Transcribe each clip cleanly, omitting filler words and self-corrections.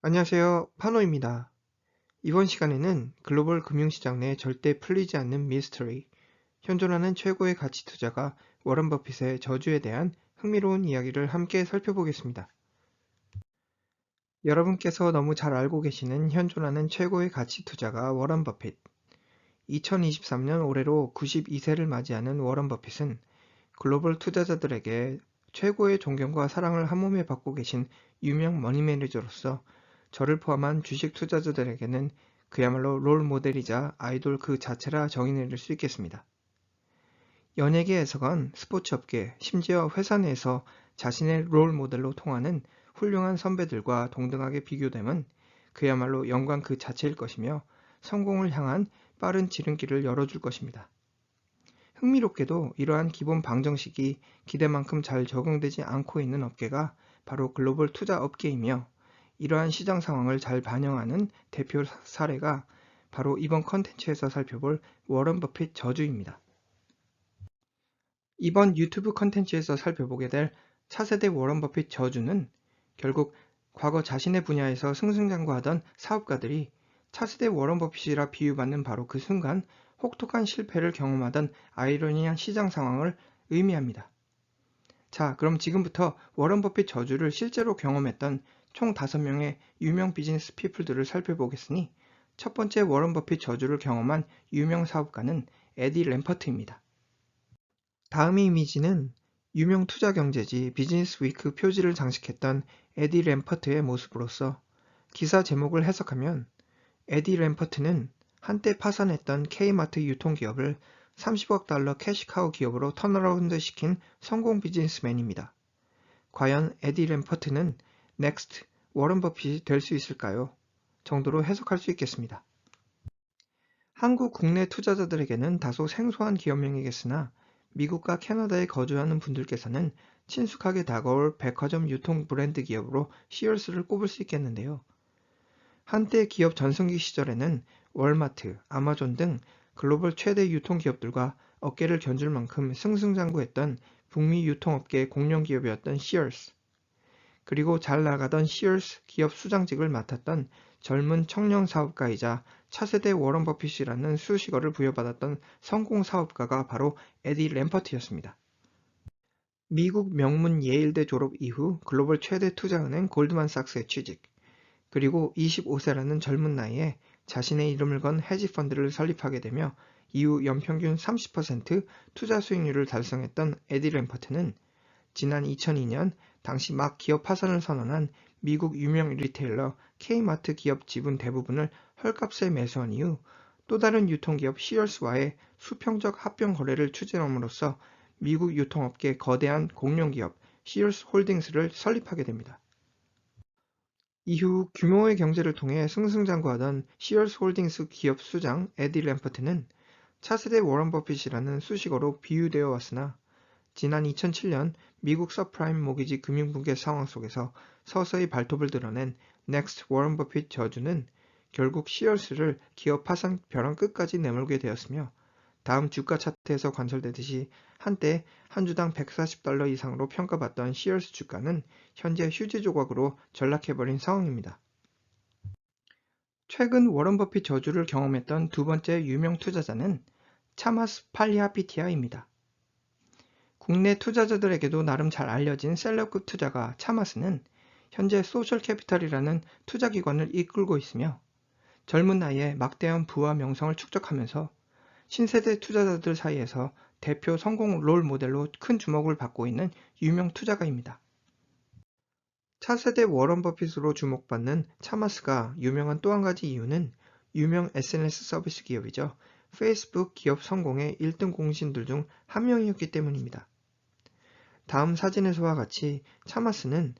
안녕하세요. 파노입니다. 이번 시간에는 글로벌 금융시장 내 절대 풀리지 않는 미스터리, 현존하는 최고의 가치 투자가 워런 버핏의 저주에 대한 흥미로운 이야기를 함께 살펴보겠습니다. 여러분께서 너무 잘 알고 계시는 현존하는 최고의 가치 투자가 워런 버핏. 2023년 올해로 92세를 맞이하는 워런 버핏은 글로벌 투자자들에게 최고의 존경과 사랑을 한몸에 받고 계신 유명 머니 매니저로서 저를 포함한 주식 투자자들에게는 그야말로 롤 모델이자 아이돌 그 자체라 정의 내릴 수 있겠습니다. 연예계에서건 스포츠업계, 심지어 회사 내에서 자신의 롤 모델로 통하는 훌륭한 선배들과 동등하게 비교됨은 그야말로 영광 그 자체일 것이며 성공을 향한 빠른 지름길을 열어줄 것입니다. 흥미롭게도 이러한 기본 방정식이 기대만큼 잘 적용되지 않고 있는 업계가 바로 글로벌 투자 업계이며 이러한 시장 상황을 잘 반영하는 대표 사례가 바로 이번 컨텐츠에서 살펴볼 워런 버핏 저주입니다. 이번 유튜브 컨텐츠에서 살펴보게 될 차세대 워런 버핏 저주는 결국 과거 자신의 분야에서 승승장구하던 사업가들이 차세대 워런 버핏이라 비유받는 바로 그 순간 혹독한 실패를 경험하던 아이러니한 시장 상황을 의미합니다. 자, 그럼 지금부터 워런 버핏 저주를 실제로 경험했던 총 5명의 유명 비즈니스 피플들을 살펴보겠으니 첫 번째 워런 버핏 저주를 경험한 유명 사업가는 에디 램퍼트입니다. 다음의 이미지는 유명 투자 경제지 비즈니스 위크 표지를 장식했던 에디 램퍼트의 모습으로서 기사 제목을 해석하면 에디 램퍼트는 한때 파산했던 K마트 유통기업을 30억 달러 캐시카우 기업으로 턴어라운드 시킨 성공 비즈니스맨입니다. 과연 에디 램퍼트는 넥스트 워런 버핏이 될 수 있을까요? 정도로 해석할 수 있겠습니다. 한국 국내 투자자들에게는 다소 생소한 기업명이겠으나 미국과 캐나다에 거주하는 분들께서는 친숙하게 다가올 백화점 유통 브랜드 기업으로 시얼스를 꼽을 수 있겠는데요. 한때 기업 전성기 시절에는 월마트, 아마존 등 글로벌 최대 유통기업들과 어깨를 견줄 만큼 승승장구했던 북미 유통업계의 공룡기업이었던 시얼스, 그리고 잘 나가던 시얼스 기업 수장직을 맡았던 젊은 청년 사업가이자 차세대 워런 버핏이라는 수식어를 부여받았던 성공 사업가가 바로 에디 램퍼트였습니다. 미국 명문 예일대 졸업 이후 글로벌 최대 투자은행 골드만삭스에 취직, 그리고 25세라는 젊은 나이에 자신의 이름을 건 헤지펀드를 설립하게 되며 이후 연평균 30% 투자 수익률을 달성했던 에디 램퍼트는 지난 2002년 당시 막 기업 파산을 선언한 미국 유명 리테일러 K마트 기업 지분 대부분을 헐값에 매수한 이후 또 다른 유통기업 시얼스와의 수평적 합병 거래를 추진함으로써 미국 유통업계 거대한 공룡기업 시얼스 홀딩스를 설립하게 됩니다. 이후 규모의 경제를 통해 승승장구하던 시얼스 홀딩스 기업 수장 에디 램퍼트는 차세대 워런 버핏이라는 수식어로 비유되어 왔으나 지난 2007년 미국 서프라임 모기지 금융붕괴 상황 속에서 서서히 발톱을 드러낸 넥스트 워런 버핏 저주는 결국 시얼스를 기업 파산 벼랑 끝까지 내몰게 되었으며 다음 주가 차트에서 관철되듯이 한때 한 주당 140달러 이상으로 평가받던 시얼스 주가는 현재 휴지 조각으로 전락해버린 상황입니다. 최근 워런 버핏 저주를 경험했던 두 번째 유명 투자자는 차마스 팔리아피티아입니다. 국내 투자자들에게도 나름 잘 알려진 셀럽급 투자가 차마스는 현재 소셜캐피탈이라는 투자기관을 이끌고 있으며 젊은 나이에 막대한 부와 명성을 축적하면서 신세대 투자자들 사이에서 대표 성공 롤 모델로 큰 주목을 받고 있는 유명 투자가입니다. 차세대 워런 버핏으로 주목받는 차마스가 유명한 또 한 가지 이유는 유명 SNS 서비스 기업이죠. 페이스북 기업 성공의 1등 공신들 중 한 명이었기 때문입니다. 다음 사진에서와 같이 차마스는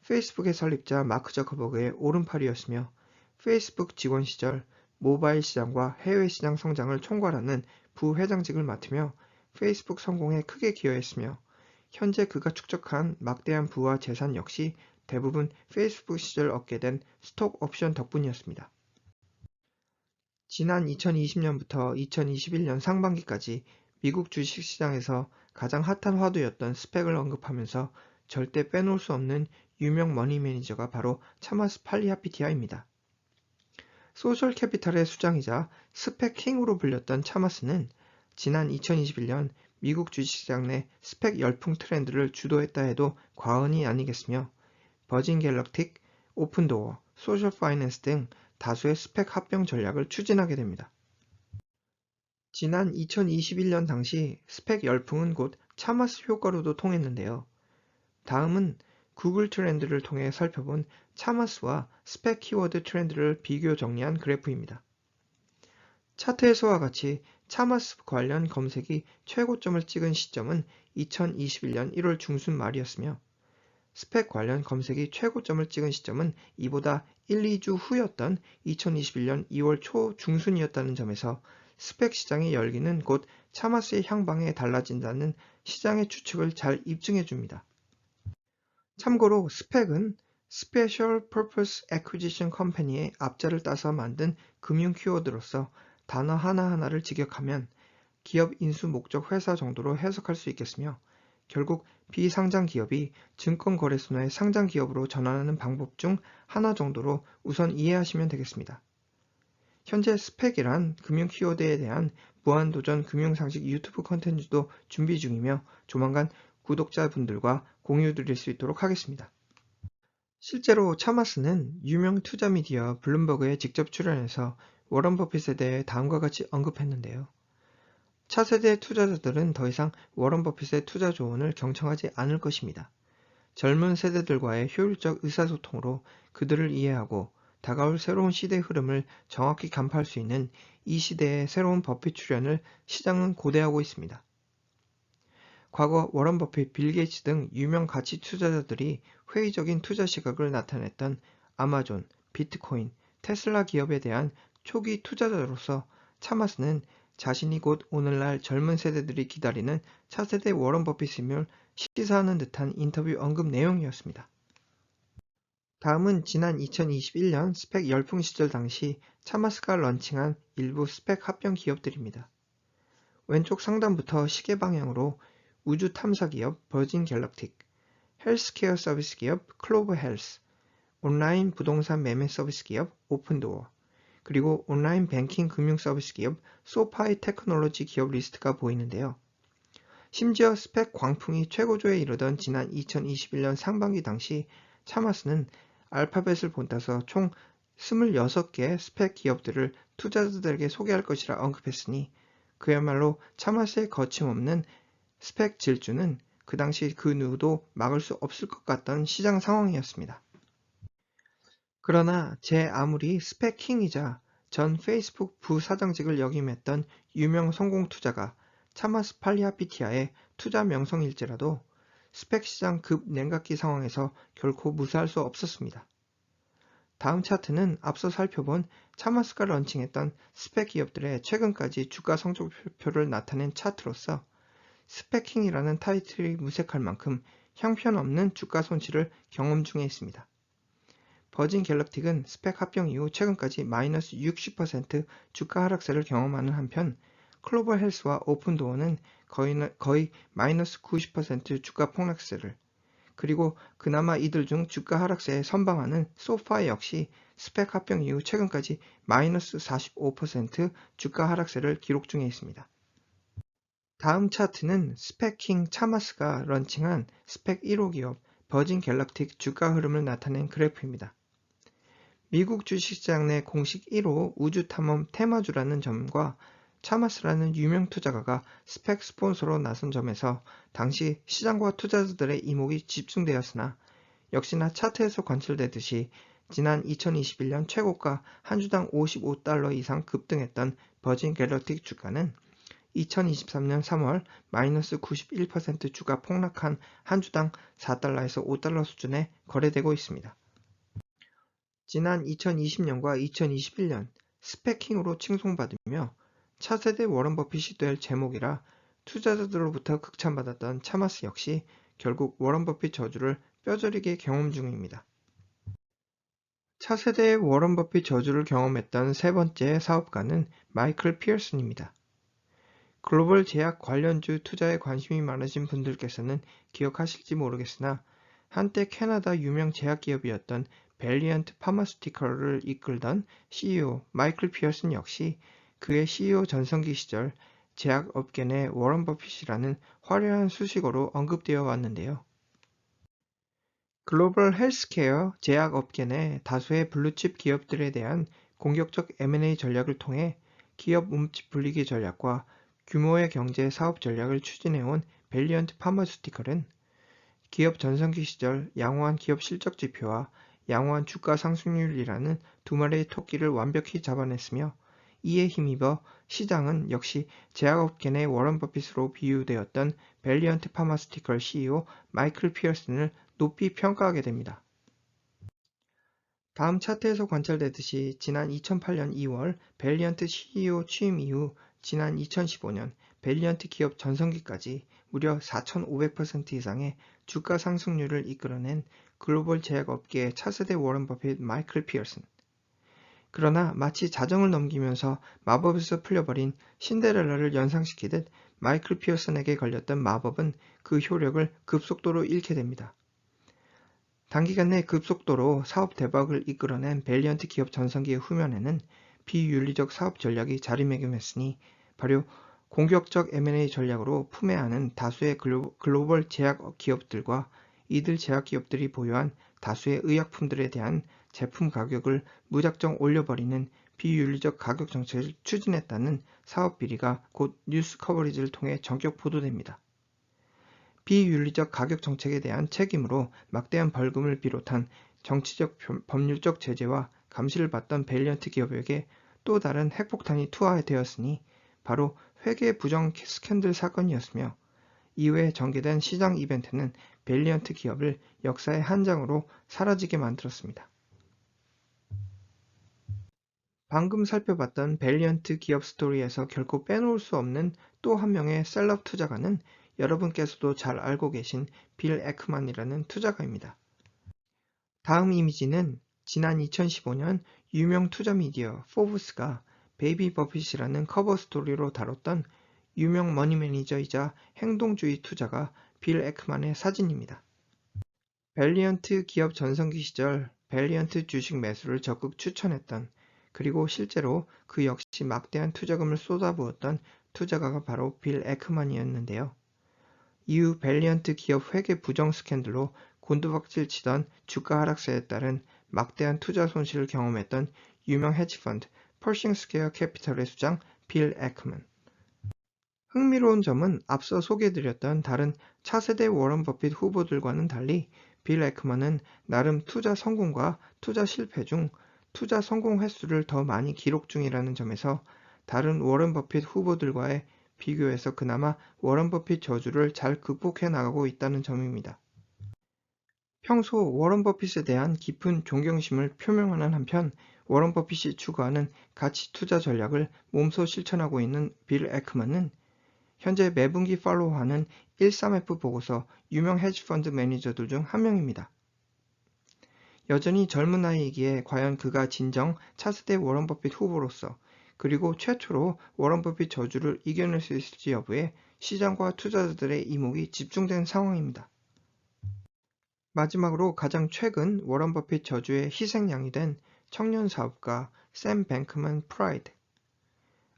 페이스북의 설립자 마크 저커버그의 오른팔이었으며 페이스북 직원 시절 모바일 시장과 해외 시장 성장을 총괄하는 부회장직을 맡으며 페이스북 성공에 크게 기여했으며 현재 그가 축적한 막대한 부와 재산 역시 대부분 페이스북 시절 얻게 된 스톡 옵션 덕분이었습니다. 지난 2020년부터 2021년 상반기까지 미국 주식시장에서 가장 핫한 화두였던 스펙을 언급하면서 절대 빼놓을 수 없는 유명 머니 매니저가 바로 차마스 팔리아피티아입니다. 소셜 캐피탈의 수장이자 스펙 킹으로 불렸던 차마스는 지난 2021년 미국 주식시장 내 스펙 열풍 트렌드를 주도했다 해도 과언이 아니겠으며 버진 갤럭틱, 오픈도어, 소셜 파이낸스 등 다수의 스펙 합병 전략을 추진하게 됩니다. 지난 2021년 당시 스펙 열풍은 곧 차마스 효과로도 통했는데요. 다음은 구글 트렌드를 통해 살펴본 차마스와 스펙 키워드 트렌드를 비교 정리한 그래프입니다. 차트에서와 같이 차마스 관련 검색이 최고점을 찍은 시점은 2021년 1월 중순 말이었으며 스펙 관련 검색이 최고점을 찍은 시점은 이보다 1, 2주 후였던 2021년 2월 초 중순이었다는 점에서 스펙 시장의 열기는 곧 차마스의 향방에 달라진다는 시장의 추측을 잘 입증해 줍니다. 참고로 스펙은 Special Purpose Acquisition Company의 앞자를 따서 만든 금융 키워드로서 단어 하나하나를 직역하면 기업 인수 목적 회사 정도로 해석할 수 있겠으며 결국 비상장 기업이 증권거래소의 상장 기업으로 전환하는 방법 중 하나 정도로 우선 이해하시면 되겠습니다. 현재 스펙이란 금융 키워드에 대한 무한도전 금융상식 유튜브 콘텐츠도 준비 중이며 조만간 구독자분들과 공유 드릴 수 있도록 하겠습니다. 실제로 차마스는 유명 투자 미디어 블룸버그에 직접 출연해서 워런 버핏에 대해 다음과 같이 언급했는데요. 차세대 투자자들은 더 이상 워런 버핏의 투자 조언을 경청하지 않을 것입니다. 젊은 세대들과의 효율적 의사소통으로 그들을 이해하고 다가올 새로운 시대 흐름을 정확히 간파할 수 있는 이 시대의 새로운 버핏 출현을 시장은 고대하고 있습니다. 과거 워런 버핏, 빌 게이츠 등 유명 가치 투자자들이 회의적인 투자 시각을 나타냈던 아마존, 비트코인, 테슬라 기업에 대한 초기 투자자로서 차마스는 자신이 곧 오늘날 젊은 세대들이 기다리는 차세대 워런 버핏임을 시사하는 듯한 인터뷰 언급 내용이었습니다. 다음은 지난 2021년 스펙 열풍 시절 당시 차마스가 런칭한 일부 스펙 합병 기업들입니다. 왼쪽 상단부터 시계 방향으로 우주 탐사 기업 버진 갤럭틱, 헬스케어 서비스 기업 클로버 헬스, 온라인 부동산 매매 서비스 기업 오픈도어, 그리고 온라인 뱅킹 금융 서비스 기업 소파이 테크놀로지 기업 리스트가 보이는데요. 심지어 스펙 광풍이 최고조에 이르던 지난 2021년 상반기 당시 차마스는 알파벳을 본따서 총 26개 스펙 기업들을 투자자들에게 소개할 것이라 언급했으니 그야말로 차마스의 거침없는 스펙 질주는 그 당시 그 누구도 막을 수 없을 것 같던 시장 상황이었습니다. 그러나 제 아무리 스펙 킹이자 전 페이스북 부사장직을 역임했던 유명 성공 투자가 차마스 팔리아피티아의 투자 명성일지라도 스펙 시장 급 냉각기 상황에서 결코 무사할 수 없었습니다. 다음 차트는 앞서 살펴본 차마스가 런칭했던 스펙 기업들의 최근까지 주가 성적표를 나타낸 차트로서 스펙킹이라는 타이틀이 무색할 만큼 형편없는 주가 손실을 경험 중에 있습니다. 버진 갤럭틱은 스펙 합병 이후 최근까지 마이너스 60% 주가 하락세를 경험하는 한편 클로버 헬스와 오픈도어는 거의 마이너스 90% 주가 폭락세를, 그리고 그나마 이들 중 주가 하락세에 선방하는 소파 역시 스펙 합병 이후 최근까지 마이너스 45% 주가 하락세를 기록 중에 있습니다. 다음 차트는 스펙킹 차마스가 런칭한 스펙 1호 기업 버진 갤럭틱 주가 흐름을 나타낸 그래프입니다. 미국 주식시장 내 공식 1호 우주탐험 테마주라는 점과 차마스라는 유명 투자가가 스펙 스폰서로 나선 점에서 당시 시장과 투자자들의 이목이 집중되었으나 역시나 차트에서 관찰되듯이 지난 2021년 최고가 한 주당 $55 이상 급등했던 버진 갤럭틱 주가는 2023년 3월 마이너스 91% 주가 폭락한 한 주당 $4에서 $5 수준에 거래되고 있습니다. 지난 2020년과 2021년 스펙킹으로 칭송받으며 차세대 워런 버핏이 될 제목이라 투자자들로부터 극찬받았던 차마스 역시 결국 워런 버핏 저주를 뼈저리게 경험 중입니다. 차세대의 워런 버핏 저주를 경험했던 세 번째 사업가는 마이클 피어슨입니다. 글로벌 제약 관련주 투자에 관심이 많으신 분들께서는 기억하실지 모르겠으나 한때 캐나다 유명 제약기업이었던 밸리언트 파마스티컬을 이끌던 CEO 마이클 피어슨 역시 그의 CEO 전성기 시절 제약업계 내 워런 버핏이라는 화려한 수식어로 언급되어 왔는데요. 글로벌 헬스케어 제약업계 내 다수의 블루칩 기업들에 대한 공격적 M&A 전략을 통해 기업 몸집 불리기 전략과 규모의 경제 사업 전략을 추진해온 밸리언트 파마스티컬은 기업 전성기 시절 양호한 기업 실적 지표와 양호한 주가 상승률이라는 두 마리의 토끼를 완벽히 잡아냈으며 이에 힘입어 시장은 역시 제약업계 내 워런 버핏으로 비유되었던 밸리언트 파마스티컬 CEO 마이클 피어슨을 높이 평가하게 됩니다. 다음 차트에서 관찰되듯이 지난 2008년 2월 밸리언트 CEO 취임 이후 지난 2015년 밸리언트 기업 전성기까지 무려 4,500% 이상의 주가 상승률을 이끌어낸 글로벌 제약업계의 차세대 워런 버핏 마이클 피어슨. 그러나 마치 자정을 넘기면서 마법에서 풀려버린 신데렐라를 연상시키듯 마이클 피어슨에게 걸렸던 마법은 그 효력을 급속도로 잃게 됩니다. 단기간 내 급속도로 사업 대박을 이끌어낸 밸리언트 기업 전성기의 후면에는 비윤리적 사업 전략이 자리매김했으니 바로 공격적 M&A 전략으로 품에 안은 다수의 글로벌 제약 기업들과 이들 제약 기업들이 보유한 다수의 의약품들에 대한 제품 가격을 무작정 올려버리는 비윤리적 가격 정책을 추진했다는 사업 비리가 곧 뉴스 커버리지를 통해 전격 보도됩니다. 비윤리적 가격 정책에 대한 책임으로 막대한 벌금을 비롯한 정치적 법률적 제재와 감시를 받던 밸리언트 기업에게 또 다른 핵폭탄이 투하되었으니 바로 회계 부정 스캔들 사건이었으며 이후에 전개된 시장 이벤트는 밸리언트 기업을 역사의 한 장으로 사라지게 만들었습니다. 방금 살펴봤던 밸리언트 기업 스토리에서 결코 빼놓을 수 없는 또 한 명의 셀럽 투자가는 여러분께서도 잘 알고 계신 빌 에크만이라는 투자가입니다. 다음 이미지는 지난 2015년 유명 투자 미디어 포브스가 베이비 버핏이라는 커버 스토리로 다뤘던 유명 머니 매니저이자 행동주의 투자가 빌 에크만의 사진입니다. 밸리언트 기업 전성기 시절 밸리언트 주식 매수를 적극 추천했던 그리고 실제로 그 역시 막대한 투자금을 쏟아부었던 투자가가 바로 빌 에크만이었는데요. 이후 밸리언트 기업 회계 부정 스캔들로 곤두박질 치던 주가 하락세에 따른 막대한 투자 손실을 경험했던 유명 헤지펀드 펄싱 스퀘어 캐피털의 수장 빌 에크만. 흥미로운 점은 앞서 소개해드렸던 다른 차세대 워런 버핏 후보들과는 달리 빌 에크만은 나름 투자 성공과 투자 실패 중 투자 성공 횟수를 더 많이 기록 중이라는 점에서 다른 워런 버핏 후보들과의 비교해서 그나마 워런 버핏 저주를 잘 극복해 나가고 있다는 점입니다. 평소 워런 버핏에 대한 깊은 존경심을 표명하는 한편 워런 버핏이 추구하는 가치 투자 전략을 몸소 실천하고 있는 빌 에크만은 현재 매분기 팔로우하는 13F 보고서 유명 헤지펀드 매니저들 중 한 명입니다. 여전히 젊은 나이이기에 과연 그가 진정 차세대 워런 버핏 후보로서 그리고 최초로 워런 버핏 저주를 이겨낼 수 있을지 여부에 시장과 투자자들의 이목이 집중된 상황입니다. 마지막으로 가장 최근 워런 버핏 저주의 희생양이 된 청년 사업가 샘 뱅크먼 프라이드.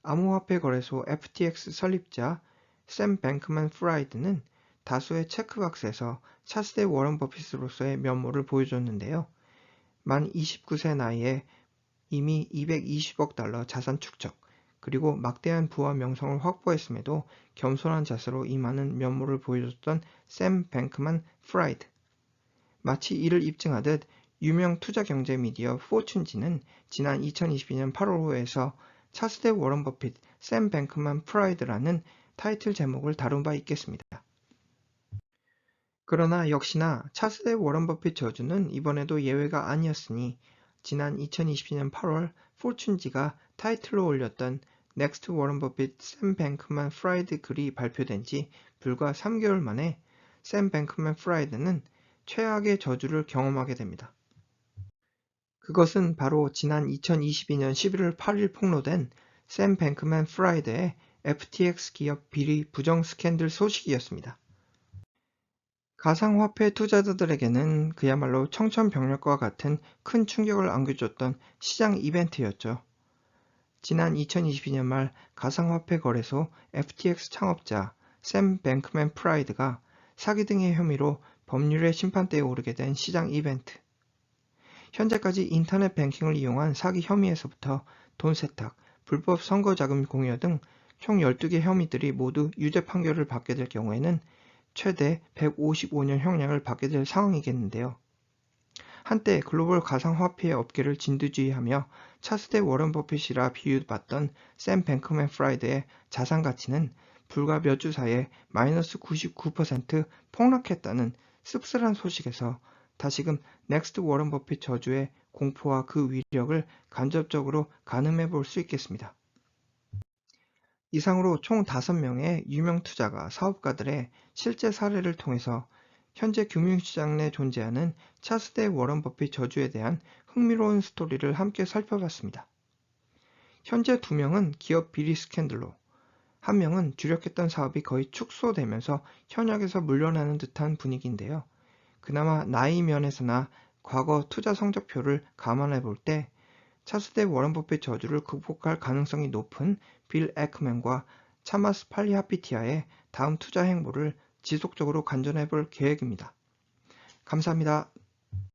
암호화폐 거래소 FTX 설립자 샘 뱅크먼 프라이드는 다수의 체크박스에서 차세대 워런 버핏으로서의 면모를 보여줬는데요. 만 29세 나이에 이미 220억 달러 자산 축적, 그리고 막대한 부와 명성을 확보했음에도 겸손한 자세로 임하는 면모를 보여줬던 샘 뱅크먼 프라이드. 마치 이를 입증하듯 유명 투자 경제 미디어 포춘지는 지난 2022년 8월호에서 차세대 워런 버핏 샘 뱅크먼 프라이드라는 타이틀 제목을 다룬 바 있겠습니다. 그러나 역시나 차세대 워런 버핏 저주는 이번에도 예외가 아니었으니 지난 2022년 8월 포춘지가 타이틀로 올렸던 넥스트 워런 버핏 샘 뱅크먼 프라이드 글이 발표된 지 불과 3개월 만에 샘 뱅크먼 프라이드는 최악의 저주를 경험하게 됩니다. 그것은 바로 지난 2022년 11월 8일 폭로된 샘 뱅크먼 프라이드의 FTX 기업 비리 부정 스캔들 소식이었습니다. 가상화폐 투자자들에게는 그야말로 청천벽력과 같은 큰 충격을 안겨줬던 시장 이벤트였죠. 지난 2022년 말 가상화폐 거래소 FTX 창업자 샘 뱅크맨 프라이드가 사기 등의 혐의로 법률의 심판대에 오르게 된 시장 이벤트. 현재까지 인터넷 뱅킹을 이용한 사기 혐의에서부터 돈 세탁, 불법 선거자금 공여 등 총 12개 혐의들이 모두 유죄 판결을 받게 될 경우에는 최대 155년 형량을 받게 될 상황이겠는데요. 한때 글로벌 가상화폐 업계를 진두지휘하며 차세대 워런 버핏이라 비유받던 샘 뱅크맨 프라이드의 자산 가치는 불과 몇 주 사이에 마이너스 99% 폭락했다는 씁쓸한 소식에서 다시금 넥스트 워런 버핏 저주의 공포와 그 위력을 간접적으로 가늠해 볼 수 있겠습니다. 이상으로 총 5명의 유명 투자가 사업가들의 실제 사례를 통해서 현재 금융시장 내 존재하는 차세대 워런 버핏 저주에 대한 흥미로운 스토리를 함께 살펴봤습니다. 현재 2명은 기업 비리 스캔들로, 1명은 주력했던 사업이 거의 축소되면서 현역에서 물러나는 듯한 분위기인데요. 그나마 나이 면에서나 과거 투자 성적표를 감안해 볼 때 차세대 워런 버핏 저주를 극복할 가능성이 높은 빌 에크맨과 차마스 팔리하피티아의 다음 투자 행보를 지속적으로 관전해 볼 계획입니다. 감사합니다.